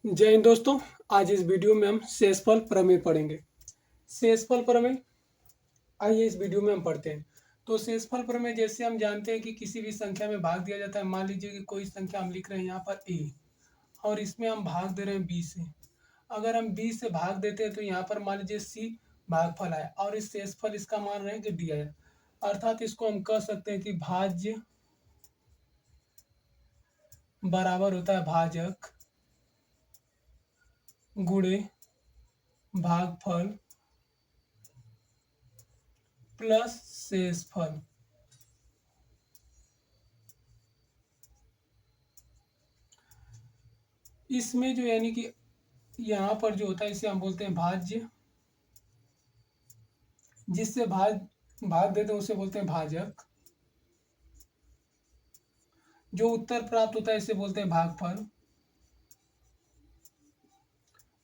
जय हिंद दोस्तों। आज इस वीडियो में हम शेषफल प्रमेय पढ़ेंगे। शेषफल प्रमेय, आइए इस वीडियो में हम पढ़ते हैं। तो शेषफल प्रमेय जैसे हम जानते हैं कि किसी भी संख्या में भाग दिया जाता है। मान लीजिए कि कोई संख्या हम लिख रहे हैं यहाँ पर a और इसमें हम भाग दे रहे हैं b से। अगर हम b से भाग देते हैं तो यहाँ पर मान लीजिए c भागफल आया और इस शेषफल इसका मान रहे हैं कि d आया। अर्थात इसको हम कह सकते हैं कि भाज्य बराबर होता है भाजक गुणे भागफल प्लस शेषफल। इसमें जो यानी कि यहाँ पर जो होता है इसे हम बोलते हैं भाज्य, जिससे भाग देते हैं उसे बोलते हैं भाजक। जो उत्तर प्राप्त होता है इसे बोलते हैं भागफल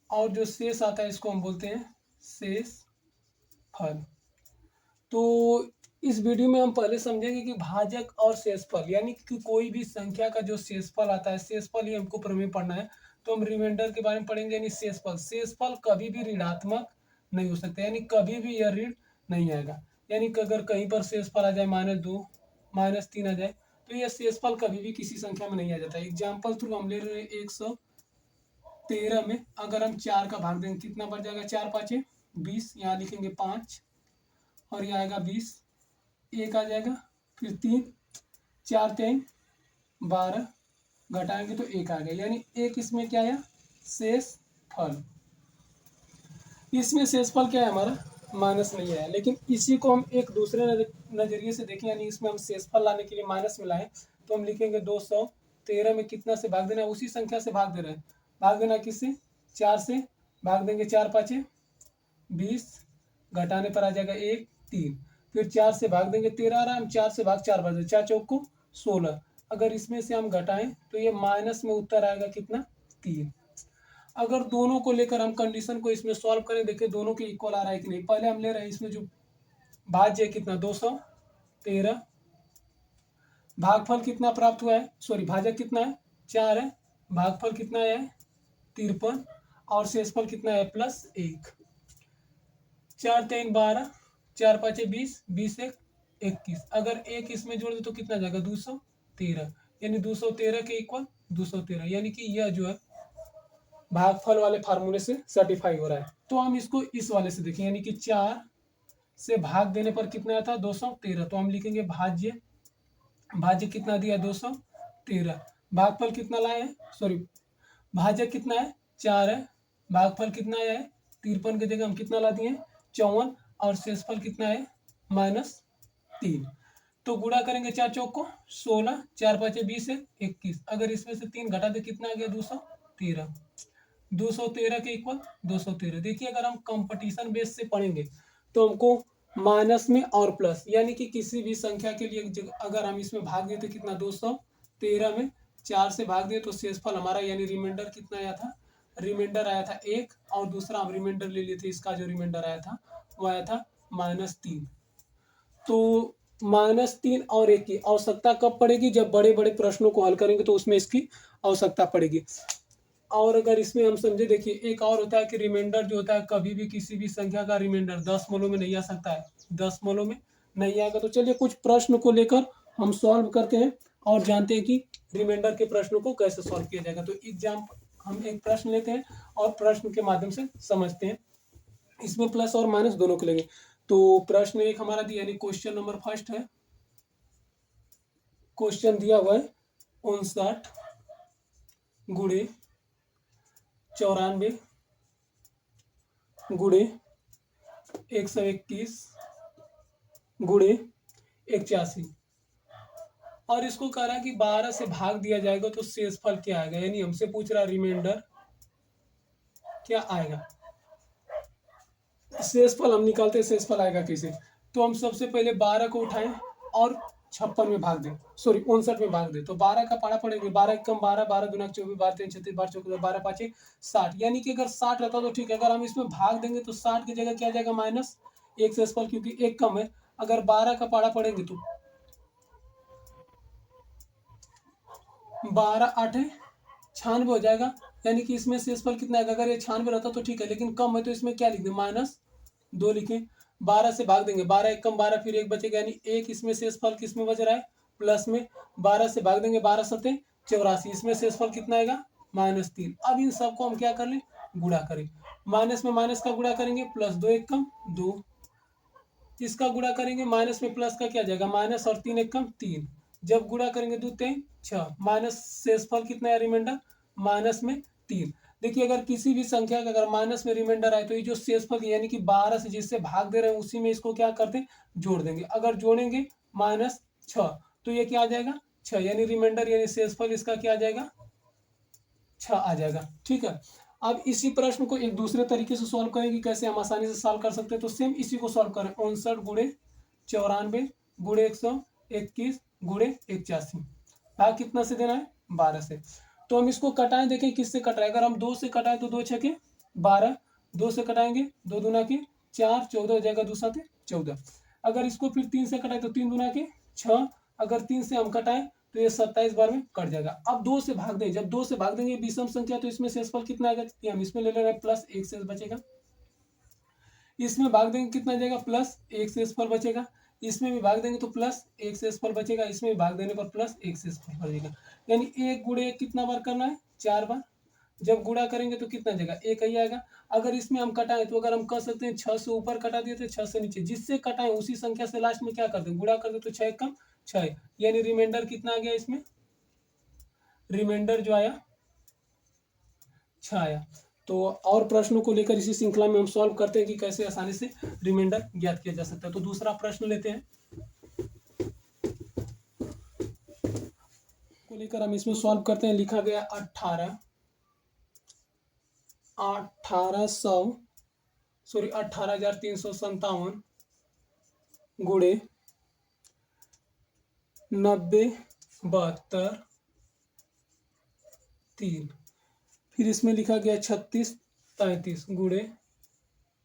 और जो शेष आता है इसको हम बोलते हैं शेषफल। तो इस वीडियो में हम पहले समझेंगे कि भाजक और शेषफल यानी कि कोई भी संख्या का जो शेषफल आता है, शेषफल ही हमको प्रमेय पढ़ना है। तो हम रिमाइंडर के बारे में पढ़ेंगे यानी शेषफल। शेषफल कभी भी ऋणात्मक नहीं हो सकता, यानी कभी भी यह ऋण नहीं आएगा। यानी कि अगर कहीं पर शेषफल आ जाए -2 -3 आ जाए तो यह शेषफल कभी भी किसी संख्या में नहीं आ जाता। एग्जाम्पल थ्रू हम ले रहे हैं 113 में अगर हम 4 का भाग देंगे कितना बढ़ जाएगा, 4 5 20, यहाँ लिखेंगे 5 और यह आएगा 20, एक आ जाएगा, फिर 3 4 3 12, घटाएंगे तो एक आ गया, यानी एक इसमें क्या आया, शेषफल। इसमें शेषफल क्या है हमारा, माइनस नहीं आया। लेकिन इसी को हम एक दूसरे नजरिए से देखें, यानी इसमें हम शेषफल लाने के लिए माइनस में लाएं तो हम लिखेंगे 213 में कितना से भाग देना है, उसी संख्या से भाग दे रहे हैं। भाग देना किससे, 4 से। भाग देंगे 4 5 20, घटाने पर आ जाएगा 1 3, फिर 4 से भाग देंगे 13 आ रहा है, हम 4 से भाग 4 बार 4 चौक को 16। अगर इसमें से हम घटाएं तो ये माइनस में उत्तर आएगा कितना, 3। अगर दोनों को लेकर हम कंडीशन को इसमें सॉल्व करें, देखिए दोनों के इक्वल आ रहा है कि नहीं। पहले हम ले रहे हैं इसमें जो भाज्य है कितना, 213, भागफल कितना प्राप्त हुआ है, सॉरी भाजक कितना है, 4 है, भागफल कितना है 53 और शेषफल कितना है +1। 4 3 12, 4 5 20, 20 1 21। अगर एक इसमें जोड़ दे तो कितना जाएगा, 213, यानी 213 के इक्वल 213, यानी कि यह जो है भागफल वाले फार्मूले से सर्टिफाई हो रहा है। तो हम इसको इस वाले से देखें, यानी कि 4 से भाग देने पर कितना आया था, 213। तो हम लिखेंगे भाज्य, भाज्य कितना दिया, 213। भागफल कितना लाए हैं, सॉरी भाजक कितना है, 4 है, भागफल कितना आया है 53 की जगह हम कितना ला दिए, 54, और शेषफल कितना है -3। तो गुणा करेंगे 4 चौक को 16, 4 5 20 है 21। अगर इसमें से 3 घटा दे कितना आ गया, 213। 213 के इक्वल 213। देखिए अगर हम कंपटीशन बेस से पढ़ेंगे तो हमको माइनस में और प्लस, यानी कि किसी भी संख्या के लिए अगर हम इसमें भाग देते कितना, 213 में 4 से भाग दिए तो शेषफल हमारा यानी रिमाइंडर कितना आया था, रिमाइंडर आया था 1, और दूसरा हम रिमाइंडर ले लिए थे, इसका जो रिमाइंडर आया था वो आया था -3। तो -3 और 1 की आवश्यकता कब पड़ेगी, जब बड़े बड़े प्रश्नों को हल करेंगे तो उसमें इसकी आवश्यकता पड़ेगी। और अगर इसमें हम समझे, देखिए एक और होता है कि रिमाइंडर जो होता है कभी भी किसी भी संख्या का रिमाइंडर दशमलव में नहीं आ सकता है, दशमलव में नहीं आएगा। तो चलिए कुछ प्रश्न को लेकर हम सॉल्व करते हैं और जानते हैं कि रिमाइंडर के प्रश्नों को कैसे सॉल्व किया जाएगा। तो एग्जाम हम एक प्रश्न लेते हैं और प्रश्न के माध्यम से समझते हैं। इसमें प्लस और माइनस दोनों के लेंगे। तो प्रश्न एक हमारा दिया, यानी क्वेश्चन नंबर फर्स्ट है। क्वेश्चन दिया हुआ है 59 गुणे 94 गुणे 121 गुणे 81, और इसको कह रहा है कि 12 से भाग दिया जाएगा तो शेषफल क्या आएगा, यानी हमसे पूछ रहा है रिमाइंडर क्या आएगा। शेषफल हम निकालते हैं, शेषफल आएगा कैसे। तो हम सबसे पहले 12 को उठाएं और 56 में भाग दें, सॉरी 59 में भाग दें। तो 12 का पारा पड़ेगा, 12 कम 12, 12 दूना 24, 12 3 36, 12 चौक 12 5 60, यानी कि अगर 60 रहता तो ठीक है। अगर हम इसमें भाग देंगे तो 60 की जगह क्या जाएगा, -1 शेषफल, क्योंकि एक कम है। अगर 12 का पारा पड़ेंगे तो 12 8 96 हो जाएगा, यानी कि इसमें शेषफल कितना आएगा, अगर ये 96 रहता तो ठीक है, लेकिन कम है तो इसमें क्या लिख दें, -2 लिखें। 12 से भाग देंगे, 12 एक कम 12, फिर 1 बचेगा, यानी 1 इसमें शेषफल किसमें बच रहा है, प्लस में। 12 से भाग देंगे, 12 सत्ते 84, इसमें शेषफल कितना आएगा, -3। अब इन सबको हम क्या कर लें, गुणा करें। माइनस में माइनस का गुणा करेंगे, प्लस 2 एक कम 2, इसका गुणा करेंगे, माइनस में प्लस का क्या जाएगा, माइनस, और 3 एक कम 3, जब गुणा करेंगे 2 3 6, माइनस शेषफल कितना है, रिमाइंडर -3। देखिए अगर किसी भी संख्या का अगर माइनस में रिमाइंडर आए तो ये जो शेषफल यानी कि 12 से जिससे भाग दे रहे हैं उसी में इसको क्या करते हैं, जोड़ देंगे। अगर जोड़ेंगे -6 तो ये क्या आ जाएगा, 6, यानी रिमाइंडर यानी शेषफल इसका क्या आ जाएगा, 6 आ जाएगा। ठीक है, अब इसी प्रश्न को एक दूसरे तरीके से सॉल्व करेंगे, कैसे हम आसानी से सॉल्व कर सकते हैं, तो सेम इसी को सॉल्व करें। 59 गुणे 94 गुणे 121 गुणे 81, भाग कितना से देना है, 12 से। तो हम इसको कटाएं, देखें किससे कट रहा है। अगर हम 2 से कटाएं तो 2 छके 12, 2 से कटाएंगे 2 दूना के 4, 14 हो जाएगा, 2 7 14। अगर इसको फिर 3 से कटाएं तो 3 दूना के 6, अगर 3 से हम कटाएं तो ये 27 बार में कट जाएगा। अब 2 से भाग दें, जब 2 से भाग देंगे विषम संख्या तो इसमें शेषफल कितना आएगा, हम इसमें ले रहे हैं +1 शेष बचेगा। इसमें भाग देंगे कितना जाएगा, +1 शेषफल बचेगा। इसमें भी भाग देंगे तो +1 शेषफल बचेगा। इसमें भी भाग देने पर +1 शेषफल बचेगा। यानी 1 गुणे 1 कितना बार करना है, 4 बार। जब गुणा करेंगे तो कितना जाएगा, 1 ही आएगा। अगर इसमें हम कटाएं तो अगर हम कर सकते हैं 6 से ऊपर कटा दिए थे, 6 से नीचे, जिससे कटाएं उसी संख्या से लास्ट में क्या कर दें, गुणा कर दे, तो 6 कम 6, यानी रिमाइंडर कितना आ गया, इसमें रिमाइंडर जो आया 6 आया। तो और प्रश्नों को लेकर इसी श्रृंखला में हम सॉल्व करते हैं कि कैसे आसानी से रिमाइंडर ज्ञात किया जा सकता है। तो दूसरा प्रश्न लेते हैं, को लेकर हम इसमें सॉल्व करते हैं। लिखा गया 18,357 गुणे 90 72 3, फिर इसमें लिखा गया 36 33 गुणे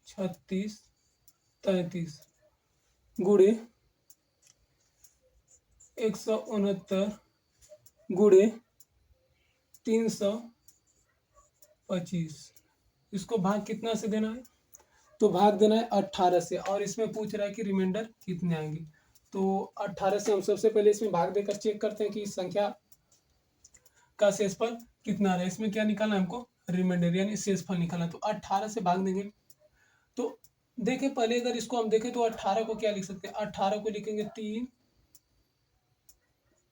36 33 गुणे 169 गुणे 325। इसको भाग कितना से देना है, तो भाग देना है 18 से, और इसमें पूछ रहा है कि रिमाइंडर कितने आएंगे। तो 18 से हम सबसे पहले इसमें भाग देकर चेक करते हैं कि इस संख्या का शेषफल कितना आ रहा है। इसमें क्या निकालना है हमको, रिमाइंडर यानी शेषफल निकालना। तो 18 से भाग देंगे तो देखें पहले अगर इसको हम देखें तो 18 को क्या लिख सकते हैं, 18 को लिखेंगे 3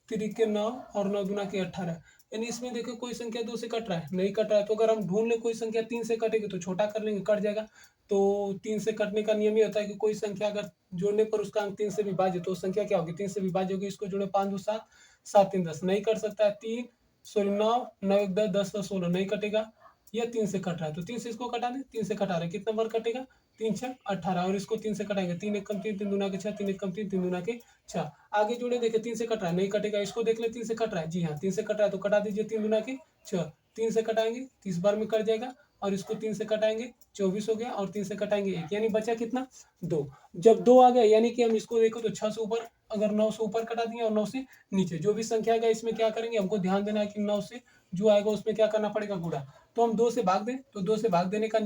3 के 9 और 9 दूना के 18, यानी इसमें देखो कोई संख्या 2 से कट रहा है, नहीं कट रहा है। तो अगर हम ढूंढ ले कोई संख्या 3 से कटेगी तो छोटा कर लेंगे, कट जाएगा। तो 3 से कटने का नियम ये होता है कि कोई संख्या अगर जोड़ने पर उसका अंक 3 से विभाज्य, तो संख्या क्या होगी, 3 से विभाज्य होगी। इसको जोड़े 5 2 7 7 3 10, नहीं कट सकता है। 3 सॉरी 9 9 1 10 10 और 16 नहीं कटेगा, यह 3 से कट रहा है। तो 3 से इसको कटा दें, 3 से कटा रहे हैं, कितना बार कटेगा, 3 6 18, और इसको 3 से कटाएंगे, 3 1 कम 3 3 दूना के 6 3 1 कम 3 3 दूना के 6। आगे जोड़े देखे 3 से कट रहा है, नहीं कटेगा। इसको देख ले 3 से कट रहा है, जी हाँ 3 से कट रहा है, तो कटा दीजिए 3 दूना के 6, 3 से कटाएंगे 30 बार में कट जाएगा, और इसको 3 से कटाएंगे 24 हो गया, और 3 से कटाएंगे 1, यानी बचा कितना 2। जब 2 आ गया यानी कि हम इसको देखो तो 6 से ऊपर, अगर 9 से ऊपर कटा दिए और 9 से नीचे, जो भी संख्या आएगा इसमें क्या करेंगे, हमको ध्यान देना है कि 9 से जो आएगा उसमें क्या करना पड़ेगा, गुणा। तो हम 2 से भाग दें, तो 2 से भाग देने का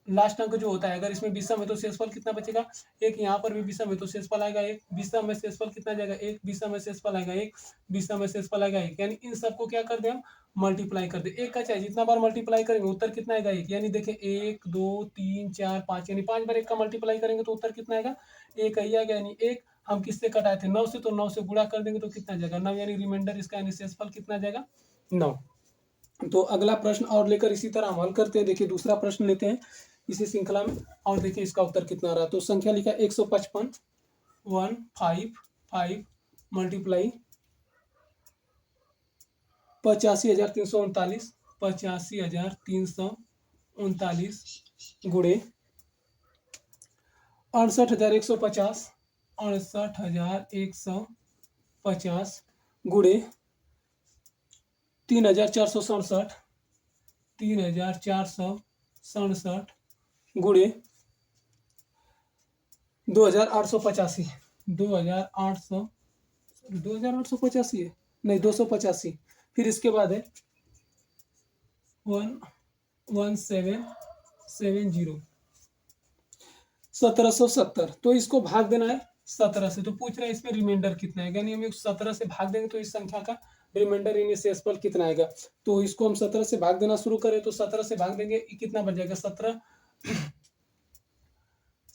लास्ट अंक जो होता है, अगर इसमें विषम है तो शेषफल कितना बचेगा, 1, यहाँ पर भी विषम है तो शेषफल आएगा 1, विषम में शेषफल कितना जाएगा 1, विषम में शेषफल आएगा 1, विषम में शेषफल आएगा 1, यानी इन सबको क्या कर दे हम मल्टीप्लाई कर दे। 1 का चाहे जितना बार मल्टीप्लाई करेंगे उत्तर कितना आएगा 1, यानी देखें 1 2 3 4 5, यानी 5 बार 1 का मल्टीप्लाई करेंगे तो उत्तर कितना आएगा 1 ही आएगा। यानी 1 हम किससे कटाए थे 9 से, तो 9 से गुणा कर देंगे तो कितना जाएगा 9, यानी रिमाइंडर इसका यानी शेषफल कितना जाएगा 9। तो अगला प्रश्न और लेकर इसी तरह हम हल करते हैं। देखिए दूसरा प्रश्न लेते हैं इसी श्रृंखला में, और देखिए इसका उत्तर कितना आ रहा है। तो संख्या लिखा 155 155 मल्टीप्लाई 85,339 85,339 गुणे 68,150 68,150 गुणे 3,467 3,467 गुणे 2,885 2,885 है, नहीं 285। फिर इसके बाद है 1770 1770। तो इसको भाग देना है 17 से। तो पूछ रहा है इसमें रिमाइंडर कितना है, यानी हम 17 से भाग देंगे तो इस संख्या का रिमाइंडर यानी शेषफल कितना आएगा। तो इसको हम 17 से भाग देना शुरू करें तो 17 से भाग देंगे कितना बन जाएगा, 17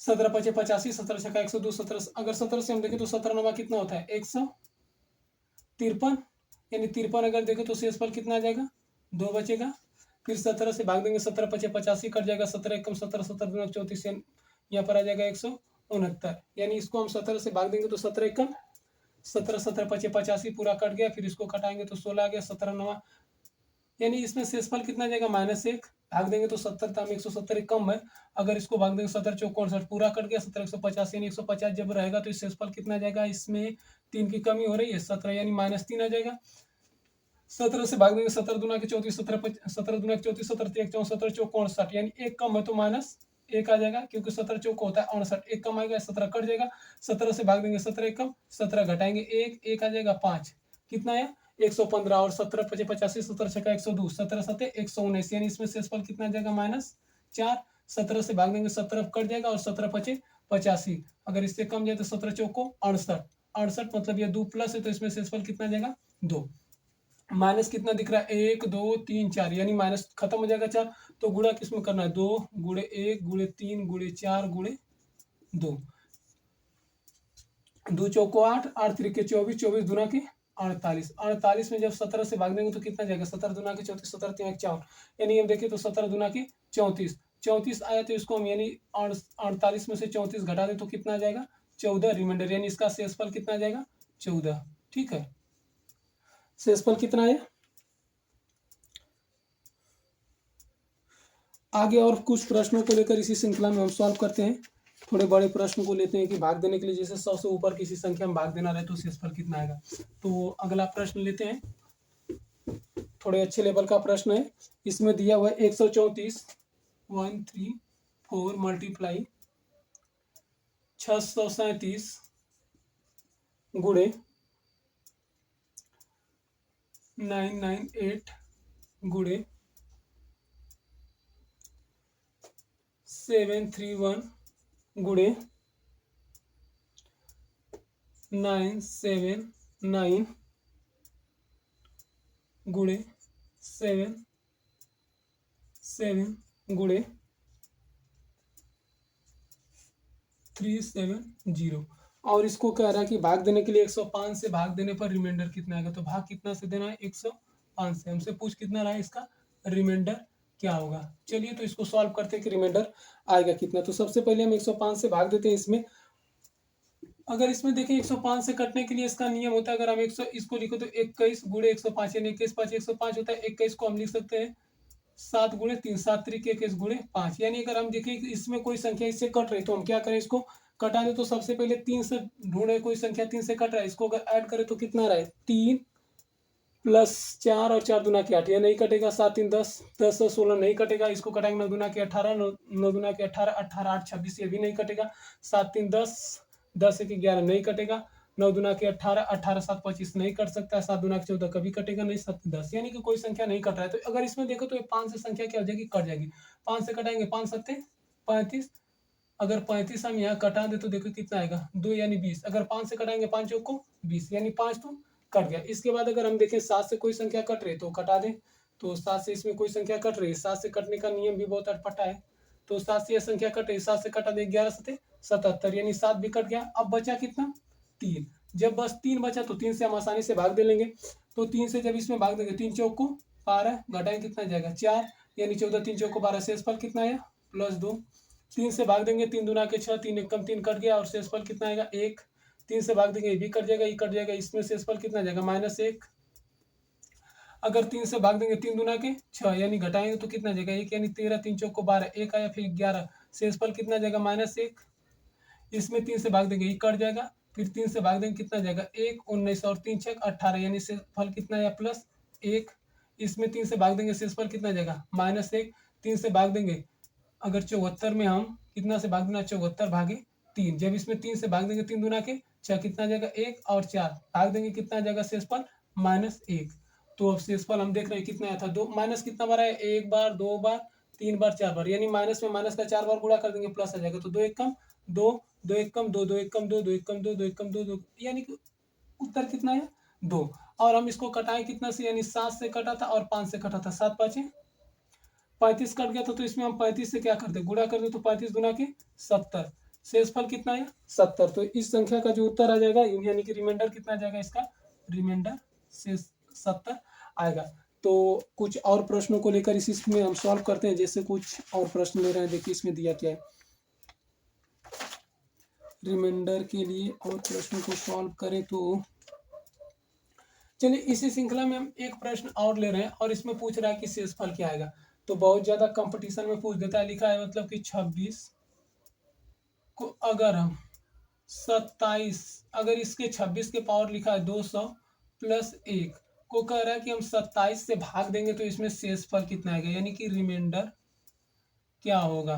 17 पचे 85, 17 छक्का 102, 17 अगर 17 से हम देखें तो 17 नवा कितना होता है 153, यानी 53 अगर देखें तो शेषफल कितना आ जाएगा 2 बचेगा। फिर 17 से भाग देंगे, 17 पचे 85 कट जाएगा, 17 एकम 17, 17 दूना 34, यहाँ पर आ जाएगा 169, यानी इसको हम 17 से भाग देंगे तो 17 एकम 17, 17 पचे 85 पूरा कट गया, फिर इसको कटाएंगे तो 16 आ गया, 17 नवा, यानी इसमें शेषफल कितना आ जाएगा -1। भाग देंगे तो 70 था, 170 कम है, अगर इसको भाग देंगे 17 चौक 68 पूरा कट गया, 17 150 यानी 150 जब रहेगा तो शेषफल कितना आ जाएगा, इसमें 3 की कमी हो रही है 17 यानी -3 आ जाएगा। 17 से भाग देंगे, 17 दूना के 34, 17 दूना के 34, 17 1 4, 17 चौक 68 यानी 1 कम है तो -1 आ जाएगा, क्योंकि 17 चौक होता है 68, 1 कम आएगा 17 कट जाएगा। 17 से भाग देंगे, 17 कम 17 घटाएंगे 1 आ जाएगा 5, कितना आया 115, और 17 पचे 85, 17 छक्का 102, 17 सते 119, यानी इसमें शेषफल कितना आ जाएगा -4। 17 से भाग देंगे 17 कट जाएगा, और 17 पचे 85, अगर इससे कम जाए तो 17 चौको 68, 68 मतलब ये 2 प्लस है तो इसमें शेषफल कितना आ जाएगा 2। माइनस कितना दिख रहा है 1 2 3 4, यानी माइनस खत्म हो जाएगा 4, तो गुणा किसमें करना है 2 गुणे 1 गुणे 3 गुणे 4 गुणे 2, 2 चौको 8, 8 त्रिके 24, 24 दूना के 48, 48 में जब 17 से भाग देंगे तो कितना जाएगा 17 दूना के 34, 17 3 54, यानी हम देखें तो 17 दूना के 34, 34 आया तो इसको हम यानी 48 में से 34 घटा दें तो कितना आ जाएगा 14 रिमाइंडर, यानी इसका शेषफल कितना आ जाएगा 14। ठीक है, शेषफल कितना है। आगे और कुछ प्रश्नों को लेकर इसी श्रृंखला में हम सॉल्व करते हैं। थोड़े बड़े प्रश्न को लेते हैं कि भाग देने के लिए जैसे 100 से ऊपर किसी संख्या में भाग देना रहे तो शेषफल कितना आएगा। तो अगला प्रश्न लेते हैं, थोड़े अच्छे लेवल का प्रश्न है। इसमें दिया हुआ है 134 134 मल्टीप्लाई 637 गुणे 998 गुणे 731 गुणे 979 गुणे 7 गुणे 370, और इसको कह रहा है कि भाग देने के लिए 105 से भाग देने पर रिमाइंडर कितना आएगा। तो भाग कितना से देना है 105 से, हमसे पूछ कितना रहा है इसका रिमाइंडर क्या होगा। चलिए तो इसको सॉल्व करते हैं कि रिमाइंडर आएगा कितना। तो सबसे पहले हम 105 से भाग देते हैं। इसमें अगर इसमें देखें 105 से कटने के लिए इसका नियम होता है, अगर हम 100 इसको लिखो तो 21 गुणे 105 यानी 21 5 105 होता है। 21 को हम लिख सकते हैं 7 गुणे 3, 7 त्रिक 21 गुणे 5, यानी अगर हम देखें कि इसमें कोई संख्या इससे कट रही तो हम क्या करें, इसको कटा दें। तो सबसे पहले 3 से ढूंढे, कोई संख्या 3 से कट रहा है, इसको अगर ऐड करें तो कितना रहा है 3 प्लस 4 और 4 दूना के 8, यह नहीं कटेगा। 7 3 10, 10 और 16 नहीं कटेगा, इसको कटाएंगे 9 दूना के 18, 9 दूना के 18, 18 8 26, ये भी नहीं कटेगा। 7 3 10, 10 1 11 नहीं कटेगा। 9 दूना के 18, 18 7 25 नहीं कट सकता। 7 दूना के 14 कभी कटेगा नहीं। 7 10, यानी कि कोई संख्या नहीं कट रहा है। तो अगर इसमें देखो तो 5 से संख्या क्या हो जाएगी, कट जाएगी। 5 से कटाएंगे 5 7 35, अगर 35 हम यहाँ कटा दे तो देखो कितना आएगा 2 यानी 20, अगर 5 से कटाएंगे 5 चौक को 20, यानी 5 तो कट गया। इसके बाद अगर हम देखें 7 से कोई संख्या कट रही तो कटा दें। तो 7 से इसमें कोई संख्या कट रही है, 7 से कटने का नियम भी बहुत अटपटा है। तो 7 से यह संख्या कट रही, 7 से कटा दे 11 7 77, यानी 7 भी कट गया। अब बचा कितना 3, जब बस 3 बचा तो 3 से हम आसानी से भाग दे लेंगे। तो 3 से जब इसमें भाग देंगे 3 चौक को 12, घटाएं कितना जाएगा 4, यानी 14, 3 चौक को 12, शेषफल कितना आया +2। 3 से भाग देंगे 3 दूना के 6, 3 एक कम 3 कट गया, और शेषफल कितना आएगा 1। 3 से भाग देंगे ये भी कट जाएगा, ये कट जाएगा, इसमें शेषफल कितना जाएगा -1। अगर 3 से भाग देंगे 3 दूना के 6, यानी घटाएंगे तो कितना जाएगा 1, यानी 13, 3 चौक को 12, 1 आया, फिर 11, शेषफल कितना जाएगा -1। इसमें 3 से भाग देंगे ये कट जाएगा, फिर 3 से भाग देंगे कितना जाएगा 1, 19 और 3 6 18, यानी शेषफल कितना आया +1। इसमें 3 से भाग देंगे शेषफल कितना जाएगा -1। 3 से भाग देंगे, अगर 74 में हम कितना से भाग देना 74 भागे 3, जब इसमें 3 से भाग देंगे 3 दूना के 6, कितना जाएगा 1 और 4 भाग देंगे कितना जाएगा शेषफल -1। तो अब शेषफल हम देख रहे हैं कितना आया था, दो माइनस कितना बार है, एक बार, दो बार, तीन बार, चार बार, यानी माइनस में माइनस का चार बार गुणा कर देंगे प्लस आ जाएगा। तो दो एक कम दो, दो एक कम दो, दो एक कम दो, दो एक कम दो, दो एक कम दो, दो, यानी कि उत्तर कितना है, दो। और हम इसको कटाएं कितना से, यानी 7 से कटा था और 5 से कटा था, 7 5 35 कट गया था, तो इसमें हम 35 से क्या करते, गुणा कर दे, तो 35 गुना के 70, शेषफल कितना है 70। तो इस संख्या का जो उत्तर आ जाएगा, यानी कि रिमाइंडर कितना आ जाएगा इसका, रिमाइंडर से 70 आएगा। तो कुछ और प्रश्नों को लेकर इसी में हम सॉल्व करते हैं। जैसे कुछ और प्रश्न ले रहे हैं, देखिए इसमें दिया क्या है, रिमाइंडर के लिए और प्रश्नों को सॉल्व करें तो चलिए इसी श्रृंखला में हम एक प्रश्न और ले रहे हैं और इसमें पूछ रहा है कि शेषफल क्या आएगा। तो बहुत ज्यादा कंपटीशन में पूछ देता है, लिखा है मतलब कि 26 को अगर हम 27, अगर इसके 26 के पावर लिखा है 200 प्लस 1 को कह रहा है कि हम 27 से भाग देंगे तो इसमें शेषफल कितना आएगा, यानी कि रिमाइंडर क्या होगा।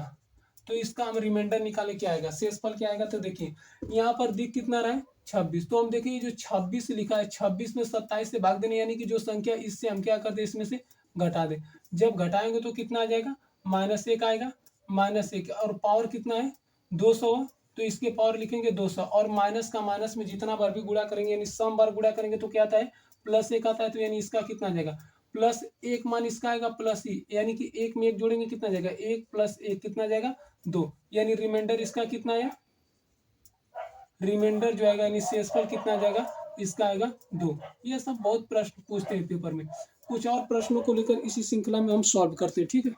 तो इसका हम रिमाइंडर निकाले क्या आएगा, शेषफल क्या आएगा। तो देखिए यहाँ पर दिख कितना रहा है 26, तो हम देखिए जो 26 लिखा है 26 में 27 से भाग देने, यानी कि जो संख्या इससे हम क्या कर दे, इसमें से घटा दे। जब घटाएंगे तो कितना आ जाएगा, -1 आएगा, -1 और पावर कितना है 200, तो इसके पावर लिखेंगे 200 और माइनस का माइनस में जितना बार भी गुणा करेंगे, यानी सम बार गुणा करेंगे तो क्या आता है +1 आता है। तो यानी इसका कितना आ जाएगा, +1 मान इसका आएगा प्लस ही, यानी कि एक में एक जोड़ेंगे कितना आ जाएगा, 1 + 1 कितना आ जाएगा 2, यानी रिमाइंडर इसका कितना आया, रिमाइंडर जो आएगा यानी शेषफल कितना आ जाएगा, इसका आएगा 2। ये सब बहुत प्रश्न पूछते हैं पेपर में। कुछ और प्रश्नों को लेकर इसी श्रृंखला में हम सॉल्व करते हैं, ठीक है।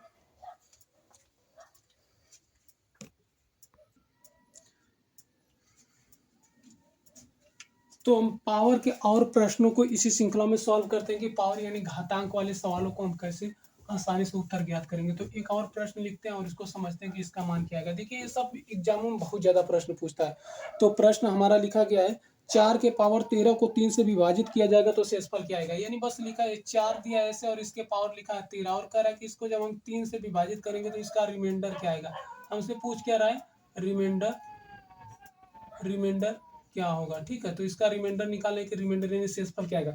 तो हम पावर के और प्रश्नों को इसी श्रृंखला में सॉल्व करते हैं कि पावर यानी घातांक वाले सवालों को हम कैसे आसानी से उत्तर ज्ञात करेंगे। तो एक और प्रश्न लिखते हैं और इसको समझते हैं कि इसका मान क्या आएगा। देखिए ये सब एग्जामों में बहुत ज्यादा प्रश्न पूछता है। तो प्रश्न हमारा लिखा गया है 4 के पावर 13 को 3 से विभाजित किया जाएगा तो शेषफल क्या आएगा। यानी बस लिखा है 4 दिया है ऐसे और इसके पावर लिखा है 13 और कह रहा है कि इसको जब हम 3 से विभाजित करेंगे तो इसका रिमाइंडर क्या आएगा। हमसे पूछ क्या रहा है, रिमाइंडर, रिमाइंडर क्या होगा, ठीक है। तो इसका रिमाइंडर निकालने के, रिमाइंडर यानी शेषफल क्या आएगा।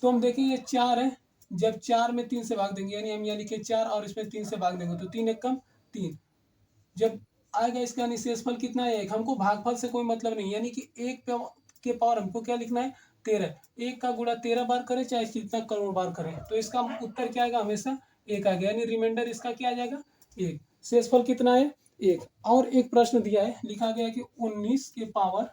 तो हम देखें ये 4 है, जब 4 में 3 से भाग देंगे, यानी हम यहाँ लिखे 4 और इसमें 3 से भाग देंगे तो 3 एक कम 3, जब आएगा इसका यानी शेषफल कितना है 1। हमको भागफल से कोई मतलब नहीं, यानी कि 1 के पावर हमको क्या लिखना है 13, 1 का गुणा 13 बार करें चाहे कितना करोड़ बार करें तो इसका उत्तर क्या आएगा, हमेशा 1 आ गया, यानी रिमाइंडर इसका क्या आ जाएगा 1। शेषफल कितना है 1। और एक प्रश्न दिया है, लिखा गया है कि 19 के पावर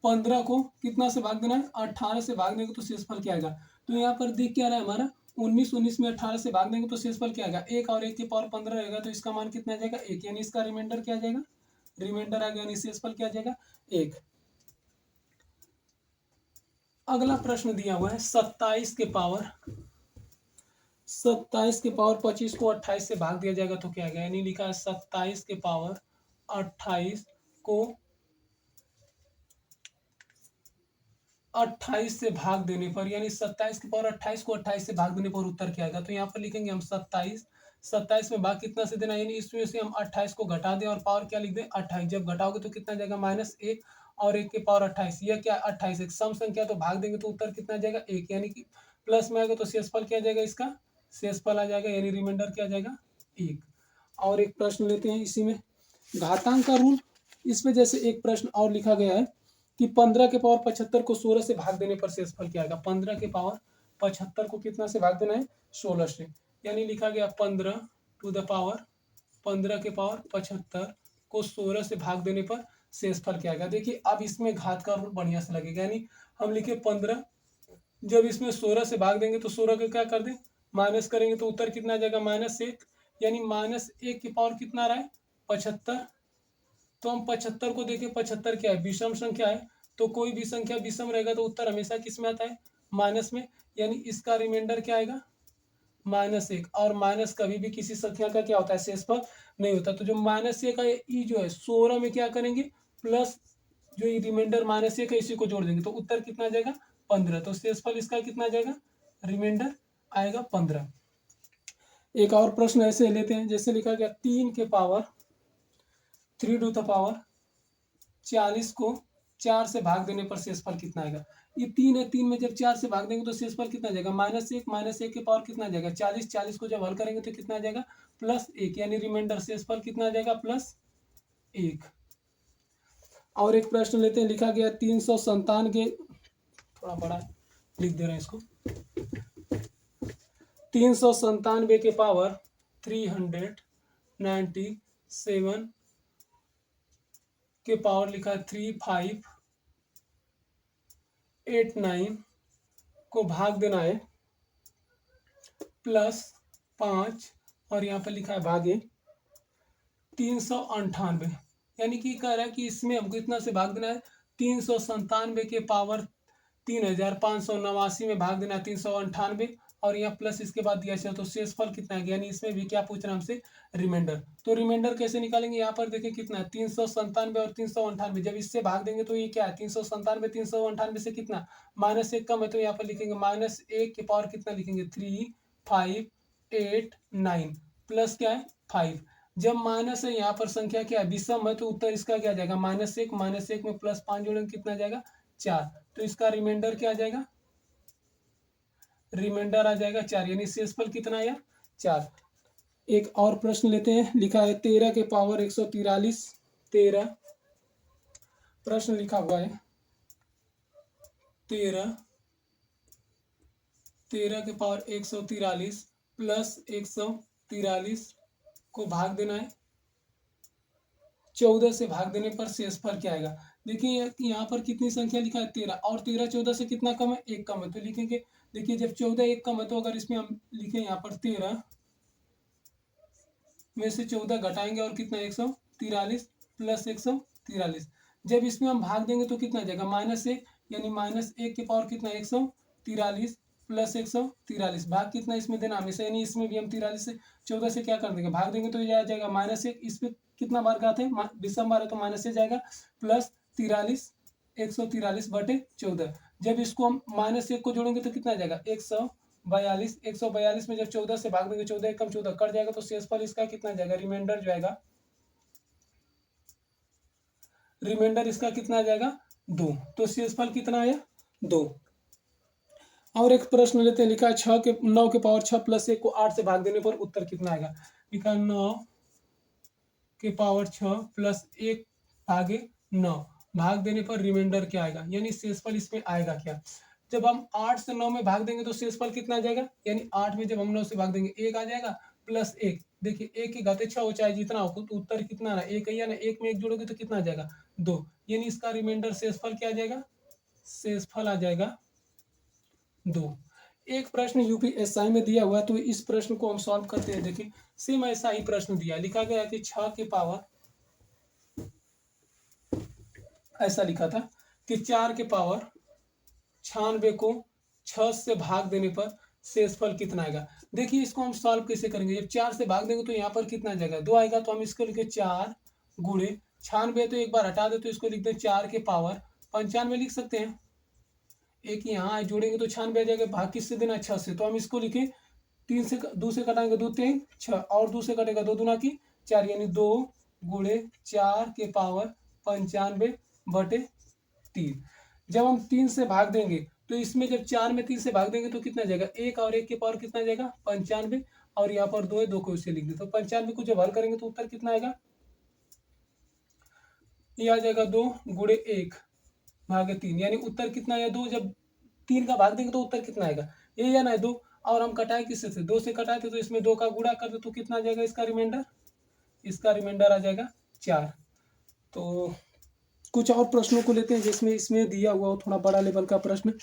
15 को कितना से भाग देना है, 18 से भाग देंगे तो शेषफल क्या आएगा। तो यहाँ पर दिख क्या रहा है हमारा 19, 19 में 18 से भाग देंगे तो शेषफल क्या आएगा 1 और 1 के पावर 15 रहेगा तो इसका मान कितना आ जाएगा 1, यानी इसका रिमाइंडर क्या आ जाएगा, रिमाइंडर आ गया यानी शेषफल क्या आ जाएगा 1। अगला प्रश्न दिया हुआ है 27 के पावर 25 को 28 से भाग दिया जाएगा तो क्या आएगा। यानी लिखा है 27 के पावर 28 को 28 से भाग देने पर, यानी 27 की पावर 28 को 28 से भाग देने पर उत्तर क्या आएगा। तो यहाँ पर लिखेंगे हम 27 में भाग कितना से देना, यानी इसमें से हम 28 को घटा दें और पावर क्या लिख दें 28, जब घटाओगे तो कितना जाएगा -1 और 1 के पावर 28, यह क्या 28 एक सम संख्या तो भाग देंगे तो उत्तर कितना जाएगा 1, यानी कि प्लस में आएगा तो शेषफल क्या जाएगा, इसका शेषफल आ जाएगा यानी रिमाइंडर क्या जाएगा 1। और एक प्रश्न लेते हैं इसी में, घातांक का रूल। इसमें जैसे एक प्रश्न और लिखा गया है कि 15 के पावर 75 को 16 से भाग देने पर शेषफल क्या आएगा। 15 के पावर 75 को कितना से भाग देना है 16 से, यानी लिखा गया 15 टू द पावर 15 के पावर 75 को 16 से भाग देने पर शेषफल क्या आएगा। देखिए अब इसमें घात का रूल बढ़िया से लगेगा, यानी हम लिखे 15, जब इसमें 16 से भाग देंगे तो 16 का क्या कर दें माइनस करेंगे तो उत्तर कितना आ जाएगा -1, यानी -1 की पावर कितना रहा है 75। तो हम 75 को देखें, 75 क्या है विषम संख्या है, तो कोई भी संख्या विषम रहेगा तो उत्तर हमेशा किस में आता है माइनस में, यानी इसका रिमाइंडर क्या आएगा -1। और माइनस कभी भी किसी संख्या का क्या होता है शेषफल नहीं होता। तो जो -1 का ई जो है 16 में क्या करेंगे प्लस जो ये रिमाइंडर -1 है इसी को जोड़ देंगे तो उत्तर कितना आ जाएगा 15। तो शेषफल इसका कितना आ जाएगा, रिमाइंडर आएगा 15। एक और प्रश्न ऐसे लेते हैं, जैसे लिखा गया 3 के पावर 3 टू द पावर 40 को 4 से भाग देने पर शेषफल कितना आएगा। ये 3 है, 3 में जब 4 से भाग देंगे तो शेषफल कितना आ जाएगा, -1 के पावर कितना आ जाएगा 40, 40 को जब हल करेंगे तो कितना आ जाएगा +1, यानी रिमाइंडर शेषफल कितना आ जाएगा +1। और एक प्रश्न लेते हैं, लिखा गया 397, थोड़ा बड़ा लिख दे रहे हैं इसको, 397 के पावर 397 के पावर लिखा है 3589 को भाग देना है +5 और यहाँ पर लिखा है भागे 398, यानी कि कह रहा है कि इसमें हमको इतना से भाग देना है 397 के पावर 3589 में भाग देना है 398 और यहाँ प्लस इसके बाद दिया चलो तो शेषफल कितना है, यानी इसमें भी क्या पूछ रहा है हमसे रिमाइंडर। तो रिमाइंडर कैसे निकालेंगे, यहाँ पर देखिए कितना है 397 और 398, जब इससे भाग देंगे तो ये क्या है 397 398 से कितना -1 कम है, तो यहाँ पर लिखेंगे -1 के पावर कितना लिखेंगे 3589 प्लस क्या है 5। जब माइनस है यहाँ पर संख्या क्या है विषम है तो उत्तर इसका क्या आ जाएगा -1 में +5 जोड़ेंगे कितना आ जाएगा 4, तो इसका रिमाइंडर क्या आ जाएगा, रिमाइंडर आ जाएगा 4, यानी शेषफल कितना आया 4। एक और प्रश्न लेते हैं, लिखा है 13 के पावर 143, 13 प्रश्न लिखा हुआ है 13 के पावर 143 प्लस 143 को भाग देना है 14 से भाग देने पर शेषफल क्या आएगा। देखिए यहाँ पर कितनी संख्या लिखा है 13 और 13 14 से कितना कम है 1 कम है, तो लिखेंगे देखिए जब 14 1 कम है तो अगर इसमें हम लिखें यहाँ पर 13 में से 14 घटाएंगे और कितना 143 प्लस 143, जब इसमें हम भाग देंगे तो कितना आ जाएगा -1, यानी -1 के पावर कितना 143 प्लस 143, भाग कितना इसमें देना हमेशा, यानी इसमें भी हम 43 से 14 से क्या कर देंगे भाग देंगे तो ये आ जाएगा -1, इस पे कितना बार घात है विषम बार है तो माइनस से जाएगा प्लस 43 143/14, जब इसको हम -1 को जोड़ेंगे तो कितना आ जाएगा 142 में जब 14 से भाग देंगे 14 कम 14 कट जाएगा तो शेषफल इसका कितना आ जाएगा, रिमाइंडर जो आएगा रिमाइंडर इसका कितना आ जाएगा 2, तो शेषफल कितना आया 2। और एक प्रश्न लेते हैं, लिखा है 9 के पावर 6 प्लस 1 को 8 से भाग देने पर उत्तर कितना आएगा। लिखा 9 के पावर 6 प्लस 1 भागे 9 भाग देने पर रिमाइंडर क्या आएगा, यानी शेषफल इसमें आएगा क्या। जब हम 8 से 9 में भाग देंगे तो शेषफल कितना आ जाएगा, यानी 8 में जब हम 9 से भाग देंगे 1 आ जाएगा प्लस 1, देखिए 1 की घात 6 हो चाहे जितना हो तो उत्तर कितना आना 1 है ना, 1 में 1 जोड़ोगे तो कितना आ जाएगा 2, यानी इसका रिमाइंडर शेषफल क्या आ जाएगा, शेषफल आ जाएगा 2। एक प्रश्न यूपीएसआई में दिया हुआ है तो इस प्रश्न को हम सॉल्व करते हैं। देखिए सेम ऐसा ही प्रश्न दिया, लिखा गया कि 6 के पावर ऐसा लिखा था कि 4 के पावर 96 को 6 से भाग देने पर शेषफल कितना आएगा। देखिए इसको हम सॉल्व कैसे करेंगे, जब 4 से भाग देंगे तो यहाँ पर कितना आ जाएगा 2 आएगा, तो हम इसको लिखे 4 गुणे 96, तो एक बार हटा दे तो इसको लिख दे 4 के पावर 95 लिख सकते हैं, एक यहाँ जोड़ेंगे तो 96 आ जाएगा, भाग किससे देना 6 से, तो हम इसको लिखे 3 से 2 से कटाएंगे 2 3 6 और 2 से कटेगा 2 दूना की 4, यानी 2 गुणे 4 के पावर 95/3। जब हम 3 से भाग देंगे तो इसमें जब 4 में 3 से भाग देंगे तो कितना जाएगा 1 और 1 के पावर कितना जाएगा 95, और यहाँ पर 2 है 2 को इसे लिख दे, तो 95 को जब हल करेंगे तो उत्तर कितना आएगा, ये आ जाएगा 2 गुणे 1 भागे 3, यानी उत्तर कितना आया 2, जब 3 का भाग देंगे तो उत्तर कितना आएगा ये या ना 2, और हम कटाए किससे से 2 से कटाए थे तो इसमें 2 का गुणा कर दो तो कितना आ जाएगा इसका रिमाइंडर आ जाएगा 4। तो कुछ और प्रश्नों को लेते हैं जिसमें इसमें दिया हुआ हो थोड़ा बड़ा लेवल का प्रश्न।